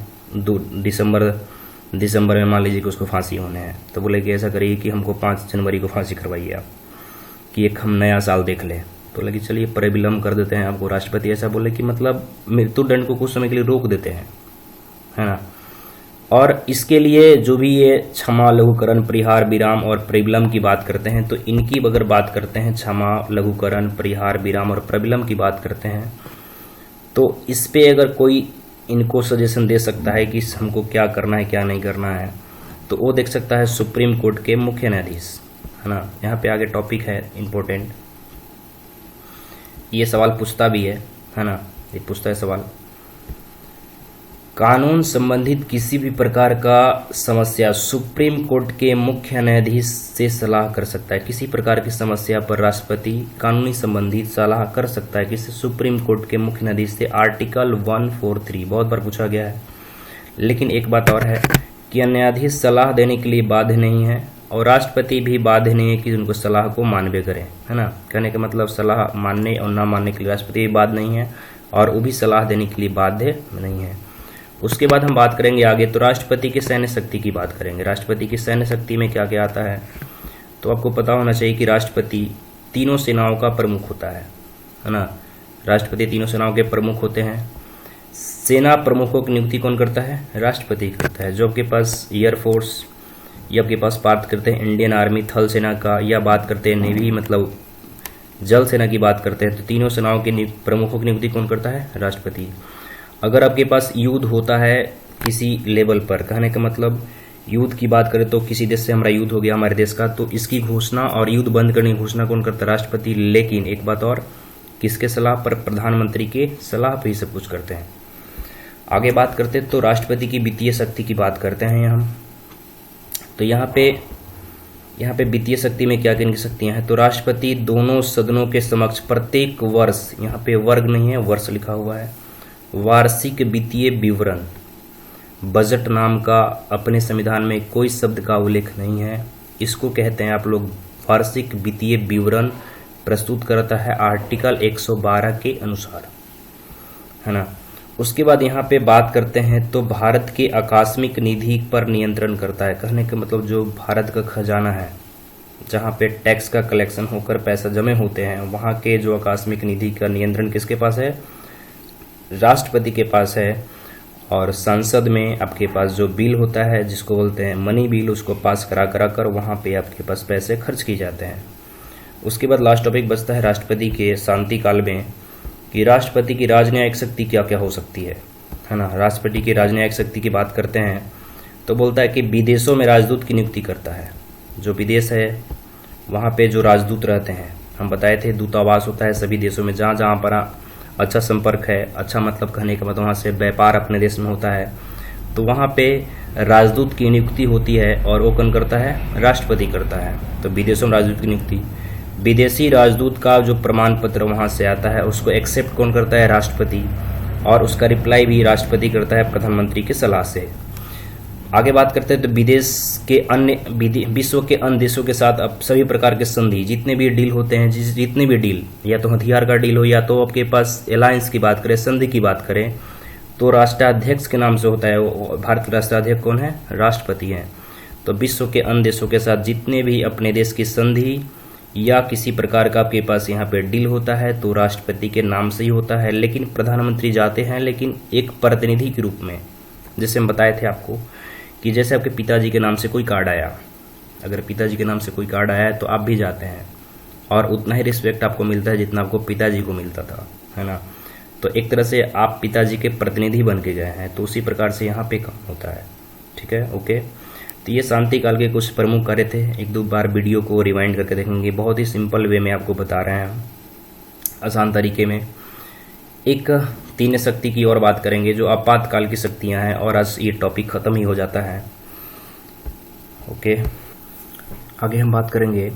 दिसंबर में मान लीजिए कि उसको फांसी होने हैं, तो बोले कि ऐसा करिए कि हमको 5 जनवरी को फांसी करवाइए आप, कि एक हम नया साल देख लें। तो लगे चलिए प्रविलंब कर देते हैं आपको। राष्ट्रपति ऐसा बोले कि मतलब मृत्युदंड को कुछ समय के लिए रोक देते हैं, है ना। और इसके लिए जो भी ये क्षमा, लघुकरण, परिहार, विराम और प्रविलंब की बात करते हैं, तो इनकी अगर बात करते हैं, क्षमा, लघुकरण, परिहार, विराम और प्रविलंब की बात करते हैं, तो इस पे अगर कोई इनको सजेशन दे सकता है कि हमको क्या करना है क्या नहीं करना है, तो वो देख सकता है सुप्रीम कोर्ट के मुख्य न्यायाधीश, है ना। यहाँ पे आगे टॉपिक है इम्पोर्टेंट, ये सवाल पूछता भी है ना, ये पूछता है सवाल। कानून संबंधित किसी भी प्रकार का समस्या सुप्रीम कोर्ट के मुख्य न्यायाधीश से सलाह कर सकता है। किसी प्रकार की समस्या पर राष्ट्रपति कानूनी संबंधित सलाह कर सकता है किसी सुप्रीम कोर्ट के मुख्य न्यायाधीश से। आर्टिकल 143 बहुत बार पूछा गया है। लेकिन एक बात और है कि न्यायाधीश सलाह देने के लिए बाध्य नहीं है और राष्ट्रपति भी बाध्य नहीं है कि उनको सलाह को मानवे करें, है ना। कहने का मतलब सलाह मानने और ना मानने के लिए राष्ट्रपति भी बाध्य नहीं है और वो भी सलाह देने के लिए बाध्य नहीं है। उसके बाद हम बात करेंगे आगे, तो राष्ट्रपति की सैन्य शक्ति की बात करेंगे। राष्ट्रपति की सैन्य शक्ति में क्या क्या आता है, तो आपको पता होना चाहिए कि राष्ट्रपति तीनों सेनाओं का प्रमुख होता है ना। राष्ट्रपति तीनों सेनाओं के प्रमुख होते हैं। सेना प्रमुखों की नियुक्ति कौन करता है? राष्ट्रपति करता है। जो आपके पास एयरफोर्स या आपके पास बात करते हैं इंडियन आर्मी, थल सेना का, या बात करते हैं नेवी मतलब जल सेना की बात करते हैं, तो तीनों सेनाओं के प्रमुखों की नियुक्ति कौन करता है? राष्ट्रपति। अगर आपके पास युद्ध होता है किसी लेवल पर, कहने का मतलब युद्ध की बात करें तो किसी देश से हमारा युद्ध हो गया हमारे देश का, तो इसकी घोषणा और युद्ध बंद करने की घोषणा कौन करता है? राष्ट्रपति। लेकिन एक बात और, किसके सलाह पर? प्रधानमंत्री के सलाह पर ही सब कुछ करते हैं। आगे बात करते हैं तो राष्ट्रपति की वित्तीय शक्ति की बात करते हैं हम। तो यहाँ पे वित्तीय शक्ति में क्या क्या शक्तियां हैं? तो राष्ट्रपति दोनों सदनों के समक्ष प्रत्येक वर्ष, यहाँ पे वर्ग नहीं है वर्ष लिखा हुआ है, वार्षिक वित्तीय विवरण, बजट नाम का अपने संविधान में कोई शब्द का उल्लेख नहीं है, इसको कहते हैं आप लोग वार्षिक वित्तीय विवरण प्रस्तुत करता है आर्टिकल 112 के अनुसार, है ना। उसके बाद यहाँ पे बात करते हैं तो भारत के आकस्मिक निधि पर नियंत्रण करता है। कहने का मतलब जो भारत का खजाना है, जहाँ पे टैक्स का कलेक्शन होकर पैसा जमे होते हैं, वहाँ के जो आकस्मिक निधि का नियंत्रण किसके पास है? राष्ट्रपति के पास है, और संसद में आपके पास जो बिल होता है जिसको बोलते हैं मनी बिल, उसको पास करा कर वहाँ पे आपके पास पैसे खर्च किए जाते हैं। उसके बाद लास्ट टॉपिक बचता है राष्ट्रपति के शांति काल में, कि राष्ट्रपति की राजनयिक शक्ति क्या क्या हो सकती है ना। राष्ट्रपति की राजनयिक शक्ति की बात करते हैं तो बोलता है कि विदेशों में राजदूत की नियुक्ति करता है। जो विदेश है वहाँ पे जो राजदूत रहते हैं, हम बताए थे दूतावास होता है सभी देशों में, जहाँ जहाँ पर अच्छा संपर्क है, अच्छा मतलब कहने का मतलब वहाँ से व्यापार अपने देश में होता है, तो वहाँ पे राजदूत की नियुक्ति होती है, और वो कौन करता है? राष्ट्रपति करता है। तो विदेशों में राजदूत की नियुक्ति, विदेशी राजदूत का जो प्रमाण पत्र वहाँ से आता है उसको एक्सेप्ट कौन करता है? राष्ट्रपति, और उसका रिप्लाई भी राष्ट्रपति करता है प्रधानमंत्री की सलाह से। आगे बात करते हैं तो विदेश के अन्य विश्व के अन्य देशों के साथ अब सभी प्रकार के संधि, जितने भी डील होते हैं, जितने भी डील, या तो हथियार का डील हो या तो आपके पास अलायंस की बात करें, संधि की बात करें, तो राष्ट्राध्यक्ष के नाम से होता है। भारत के राष्ट्राध्यक्ष कौन है? राष्ट्रपति हैं। तो विश्व के अन्य देशों के साथ जितने भी अपने देश की संधि या किसी प्रकार का आपके पास यहाँ पे डील होता है तो राष्ट्रपति के नाम से ही होता है। लेकिन प्रधानमंत्री जाते हैं, लेकिन एक प्रतिनिधि के रूप में। जैसे हम बताए थे आपको कि जैसे आपके पिताजी के नाम से कोई कार्ड आया, अगर पिताजी के नाम से कोई कार्ड आया है तो आप भी जाते हैं, और उतना ही रिस्पेक्ट आपको मिलता है जितना आपको पिताजी को मिलता था, है ना। तो एक तरह से आप पिताजी के प्रतिनिधि बन के गए हैं, तो उसी प्रकार से यहाँ पे काम होता है। ठीक है, ओके। तो ये शांति काल के कुछ प्रमुख कार्य थे। एक दो बार वीडियो को रिवाइंड करके देखेंगे, बहुत ही सिंपल वे में आपको बता रहे हैं, आसान तरीके में। एक तीन शक्ति की और बात करेंगे जो आपातकाल की शक्तियां हैं, और आज ये टॉपिक खत्म ही हो जाता है। ओके, आगे हम बात करेंगे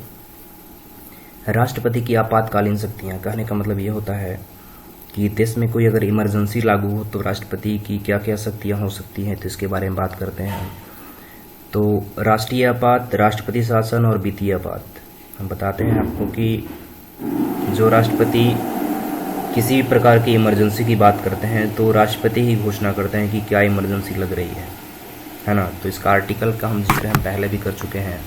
राष्ट्रपति की आपातकालीन शक्तियां। कहने का मतलब ये होता है कि देश में कोई अगर इमरजेंसी लागू हो तो राष्ट्रपति की क्या क्या शक्तियां हो सकती हैं, तो इसके बारे में बात करते हैं। तो राष्ट्रीय आपात, राष्ट्रपति शासन और वित्तीय आपात। हम बताते हैं आपको कि जो राष्ट्रपति किसी भी प्रकार की इमरजेंसी की बात करते हैं तो राष्ट्रपति ही घोषणा करते हैं कि क्या इमरजेंसी लग रही है ना। तो इसका आर्टिकल का हम जिक्र हम पहले भी कर चुके हैं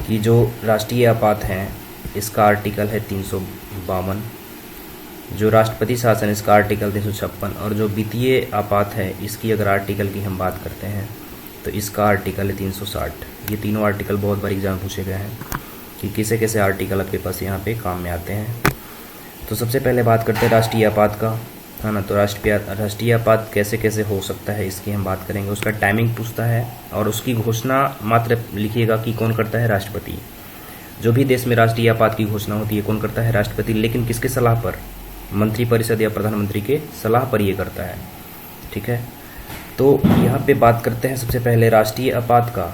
कि जो राष्ट्रीय आपात है इसका आर्टिकल है 352, जो राष्ट्रपति शासन इसका आर्टिकल 356, और जो वित्तीय आपात है इसकी अगर आर्टिकल की हम बात करते हैं तो इसका आर्टिकल है 360। ये तीनों आर्टिकल बहुत बार एग्जाम पूछे गए हैं कि किसे कैसे आर्टिकल आपके पास यहाँ पे काम में आते हैं। तो सबसे पहले बात करते हैं राष्ट्रीय आपात का, है ना। तो राष्ट्रीय आपात कैसे कैसे हो सकता है इसकी हम बात करेंगे। उसका टाइमिंग पूछता है, और उसकी घोषणा मात्र लिखिएगा कि कौन करता है? राष्ट्रपति। जो भी देश में राष्ट्रीय आपात की घोषणा होती है कौन करता है? राष्ट्रपति। लेकिन किसके सलाह पर? मंत्रिपरिषद या प्रधानमंत्री के सलाह पर ये करता है। ठीक है, तो यहाँ पे बात करते हैं सबसे पहले राष्ट्रीय आपात का।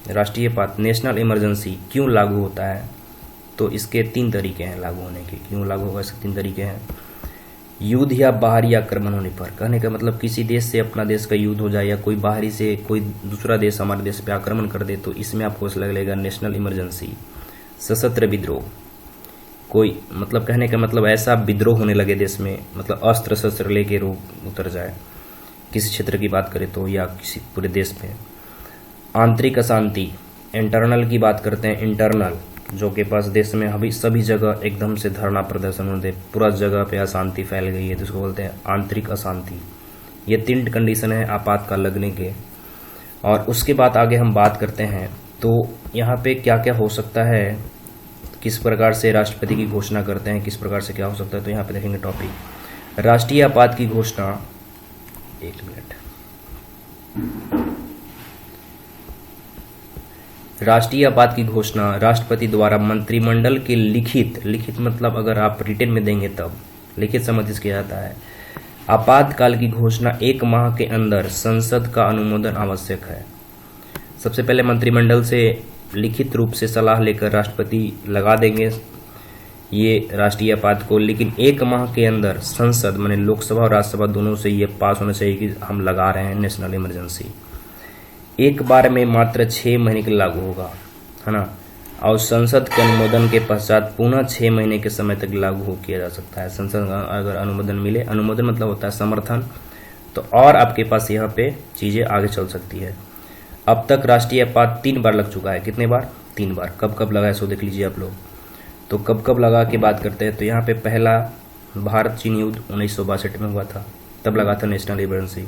राष्ट्रीय आपात, नेशनल इमरजेंसी क्यों लागू होता है? तो इसके तीन तरीके हैं लागू होने के। क्यों लागू होगा, इसके तीन तरीके हैं। युद्ध या बाहरी आक्रमण होने पर। कहने का मतलब किसी देश से अपना देश का युद्ध हो जाए, या कोई बाहरी से कोई दूसरा देश हमारे देश पे आक्रमण कर दे, तो इसमें आपको लगेगा नेशनल इमरजेंसी। सशस्त्र विद्रोह, कोई मतलब कहने का मतलब ऐसा विद्रोह होने लगे देश में, मतलब अस्त्र शस्त्र लेके रोग उतर जाए, किसी क्षेत्र की बात करें तो, या किसी पूरे देश में। आंतरिक अशांति, इंटरनल की बात करते हैं। इंटरनल जो के पास देश में अभी सभी जगह एकदम से धरना प्रदर्शन होते, पूरा जगह पे अशांति फैल गई है, तो इसको बोलते हैं आंतरिक अशांति। ये तीन कंडीशन है आपातकाल लगने के। और उसके बाद आगे हम बात करते हैं तो यहाँ पे क्या क्या हो सकता है, किस प्रकार से राष्ट्रपति की घोषणा करते हैं, किस प्रकार से क्या हो सकता है। तो यहाँ पे देखेंगे टॉपिक राष्ट्रीय आपात की घोषणा। एक मिनट। राष्ट्रीय आपात की घोषणा राष्ट्रपति द्वारा मंत्रिमंडल के लिखित मतलब अगर आप रिटन में देंगे तब लिखित समझ किया जाता है। आपातकाल की घोषणा 1 माह के अंदर संसद का अनुमोदन आवश्यक है। सबसे पहले मंत्रिमंडल से लिखित रूप से सलाह लेकर राष्ट्रपति लगा देंगे ये राष्ट्रीय आपात को, लेकिन 1 माह के अंदर संसद माने लोकसभा और राज्यसभा दोनों से ये पास होना चाहिए कि हम लगा रहे हैं नेशनल इमरजेंसी। एक बार में मात्र 6 महीने के लागू होगा, है ना। और संसद के अनुमोदन के पश्चात पुनः 6 महीने के समय तक लागू किया जा सकता है। संसद का अगर अनुमोदन मिले, अनुमोदन मतलब होता है समर्थन, तो और आपके पास यहाँ पे चीजें आगे चल सकती है। अब तक राष्ट्रीय आपात 3 बार लग चुका है। कितने बार? 3 बार। कब कब लगा है सो देख लीजिए आप लोग। तो कब कब लगा के बात करते हैं तो यहाँ पे पहला भारत चीन युद्ध 1962 में हुआ था, तब लगा था नेशनल इमरजेंसी।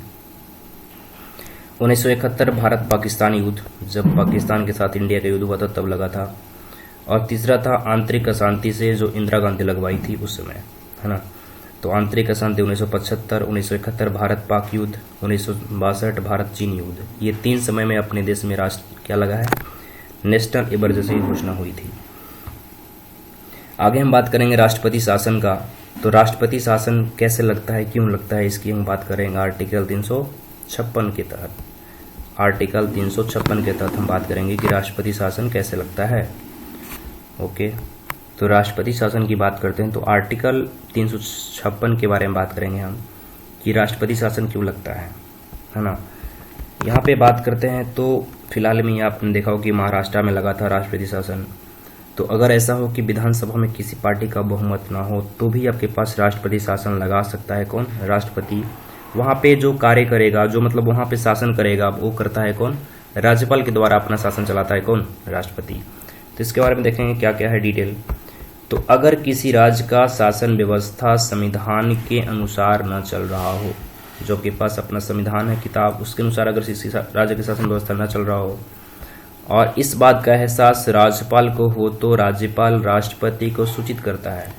1971 भारत पाकिस्तान युद्ध, जब पाकिस्तान के साथ इंडिया का युद्ध हुआ था तब लगा था। और तीसरा था आंतरिक अशांति से, जो इंदिरा गांधी लगवाई थी उस समय, है ना। तो आंतरिक अशांति 1975, 1971 भारत पाक युद्ध, 1962 भारत चीन युद्ध। ये 3 समय में अपने देश में राष्ट्र क्या लगा है, नेशनल इमरजेंसी की घोषणा हुई थी। आगे हम बात करेंगे राष्ट्रपति शासन का। तो राष्ट्रपति शासन कैसे लगता है, क्यों लगता है, इसकी हम बात करेंगे आर्टिकल 356 के तहत। आर्टिकल 356 के तहत हम बात करेंगे कि राष्ट्रपति शासन कैसे लगता है। ओके, तो राष्ट्रपति शासन की बात करते हैं तो आर्टिकल 356 के बारे में बात करेंगे हम कि राष्ट्रपति शासन क्यों लगता है ना। यहाँ पे बात करते हैं तो फिलहाल में आपने देखा हो कि महाराष्ट्र में लगा था राष्ट्रपति शासन। तो अगर ऐसा हो कि विधानसभा में किसी पार्टी का बहुमत ना हो तो भी आपके पास राष्ट्रपति शासन लगा सकता है कौन, राष्ट्रपति। वहाँ पे जो कार्य करेगा, जो मतलब वहाँ पे शासन करेगा, वो करता है कौन, राज्यपाल के द्वारा अपना शासन चलाता है कौन, राष्ट्रपति। तो इसके बारे में देखेंगे क्या क्या है डिटेल। तो अगर किसी राज्य का शासन व्यवस्था संविधान के अनुसार न चल रहा हो, जो आपके पास अपना संविधान है किताब, उसके अनुसार अगर किसी राज्य की शासन व्यवस्था न चल रहा हो और इस बात का एहसास राज्यपाल को हो तो राज्यपाल राष्ट्रपति को सूचित करता है।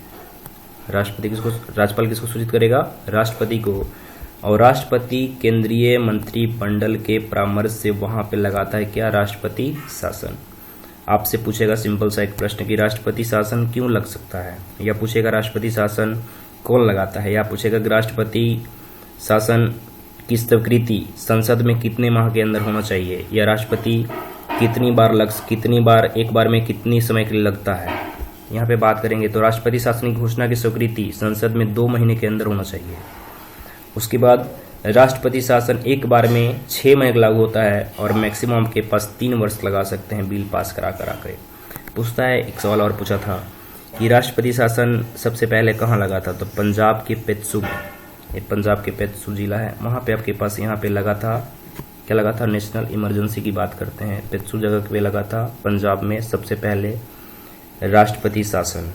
राज्यपाल किसको सूचित करेगा, राष्ट्रपति को। और राष्ट्रपति केंद्रीय मंत्रिमंडल के परामर्श से वहां पे लगाता है क्या, राष्ट्रपति शासन। आपसे पूछेगा सिंपल सा एक प्रश्न कि राष्ट्रपति शासन क्यों लग सकता है, या पूछेगा राष्ट्रपति शासन कौन लगाता है, या पूछेगा कि राष्ट्रपति शासन की स्वीकृति संसद में कितने माह के अंदर होना चाहिए, या राष्ट्रपति कितनी बार एक बार में कितनी समय के लिए लगता है। यहाँ पे बात करेंगे तो राष्ट्रपति शासन की घोषणा की स्वीकृति संसद में 2 महीने के अंदर होना चाहिए। उसके बाद राष्ट्रपति शासन एक बार में 6 महीने लागू होता है और मैक्सिमम आपके पास 3 वर्ष लगा सकते हैं बिल पास करा कर। पूछता है एक सवाल और पूछा था कि राष्ट्रपति शासन सबसे पहले कहाँ लगा था, तो पंजाब के पेत्सू में, ये पंजाब के पेत्सू जिला है, वहाँ पे आपके पास यहाँ पे लगा था, क्या लगा था, नेशनल इमरजेंसी की बात करते हैं। पेत्सू जगह पे लगा था पंजाब में सबसे पहले राष्ट्रपति शासन,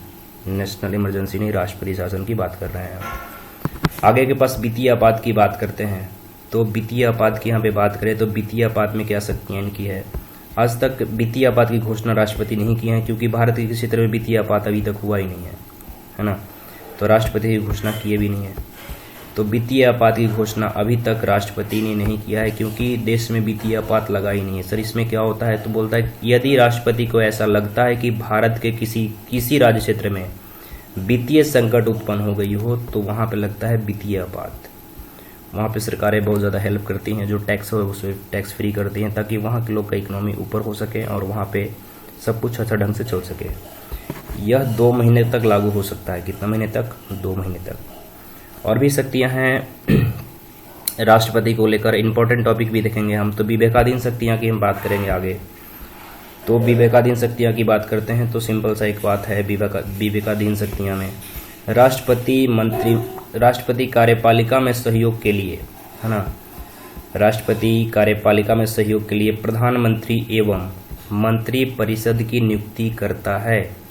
नेशनल इमरजेंसी नहीं, राष्ट्रपति शासन की बात कर रहे हैं। आगे के पास वित्तीय आपात की बात करते हैं। तो वित्तीय आपात की यहाँ पे बात करें तो वित्तीय आपात में क्या शक्तियाँ इनकी है। आज तक वित्तीय आपात की घोषणा राष्ट्रपति नहीं की है, क्योंकि भारत के किसी तरह वित्तीय आपात अभी तक हुआ ही नहीं है ना। तो राष्ट्रपति की घोषणा किए भी नहीं है। तो वित्तीय आपात की घोषणा अभी तक राष्ट्रपति ने नहीं किया है, क्योंकि देश में वित्तीय आपात लगा ही नहीं है। सर इसमें क्या होता है, तो बोलता है यदि राष्ट्रपति को ऐसा लगता है कि भारत के किसी राज्य क्षेत्र में वित्तीय संकट उत्पन्न हो गई हो तो वहां पे लगता है वित्तीय आपात। वहां पे सरकारें बहुत ज़्यादा हेल्प करती हैं, जो टैक्स हो उसे टैक्स फ्री करती हैं, ताकि वहाँ के लोग का इकोनॉमी ऊपर हो सके और वहाँ पे सब कुछ अच्छा ढंग से चल सके। यह 2 महीने तक लागू हो सकता है। कितना महीने तक, 2 महीने तक। और भी शक्तियाँ हैं राष्ट्रपति को लेकर, इंपॉर्टेंट टॉपिक भी देखेंगे हम। तो विवेकाधीन शक्तियाँ की हम बात करेंगे आगे। तो विवेकाधीन शक्तियाँ की बात करते हैं तो सिंपल सा एक बात है विवेकाधीन शक्तियाँ में राष्ट्रपति कार्यपालिका में सहयोग के लिए, है ना, राष्ट्रपति कार्यपालिका में सहयोग के लिए प्रधानमंत्री एवं मंत्री परिषद की नियुक्ति करता है।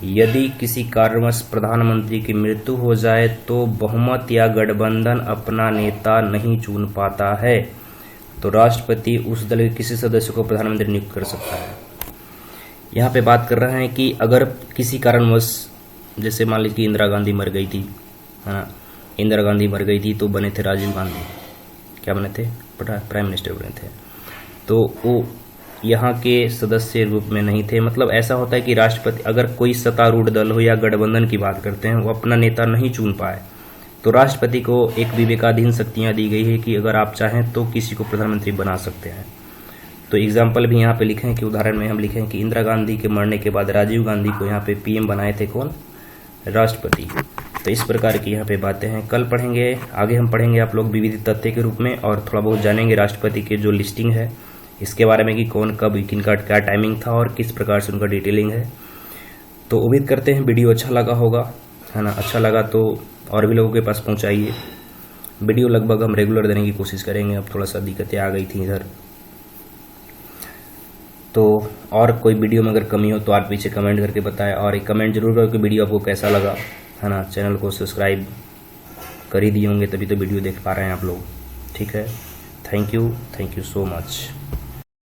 यदि किसी कारणवश प्रधानमंत्री की मृत्यु हो जाए तो बहुमत या गठबंधन अपना नेता नहीं चुन पाता है, तो राष्ट्रपति उस दल के किसी सदस्य को प्रधानमंत्री नियुक्त कर सकता है। यहाँ पे बात कर रहे हैं कि अगर किसी कारणवश, जैसे मान लीजिए इंदिरा गांधी मर गई थी, है ना, इंदिरा गांधी मर गई थी तो बने थे राजीव गांधी, क्या बने थे, प्राइम मिनिस्टर बने थे। तो वो यहाँ के सदस्य रूप में नहीं थे। मतलब ऐसा होता है कि राष्ट्रपति, अगर कोई सत्तारूढ़ दल हो या गठबंधन की बात करते हैं, वो अपना नेता नहीं चुन पाए तो राष्ट्रपति को एक विवेकाधीन शक्तियाँ दी गई है कि अगर आप चाहें तो किसी को प्रधानमंत्री बना सकते हैं। तो एग्जाम्पल भी यहाँ पे लिखे हैं कि उदाहरण में हम लिखे हैं कि इंदिरा गांधी के मरने के बाद राजीव गांधी को यहाँ पे पीएम बनाए थे कौन, राष्ट्रपति। तो इस प्रकार की यहाँ पे बातें हैं। कल पढ़ेंगे, आगे हम पढ़ेंगे आप लोग विविध तथ्य के रूप में, और थोड़ा बहुत जानेंगे राष्ट्रपति के जो लिस्टिंग है इसके बारे में कि कौन कब किनका क्या टाइमिंग था और किस प्रकार से उनका डिटेलिंग है। तो उम्मीद करते हैं वीडियो अच्छा लगा होगा, है ना। अच्छा लगा तो और भी लोगों के पास पहुंचाइए। वीडियो लगभग हम रेगुलर देने की कोशिश करेंगे। अब थोड़ा सा दिक्कतें आ गई थी इधर, तो और कोई वीडियो में अगर कमी हो तो आप पीछे कमेंट करके बताएं, और एक कमेंट जरूर करो कि वीडियो आपको कैसा लगा। है ना। चैनल को सब्सक्राइब कर ही दिए होंगे, तभी तो वीडियो देख पा रहे हैं आप लोग। ठीक है, थैंक यू सो मच।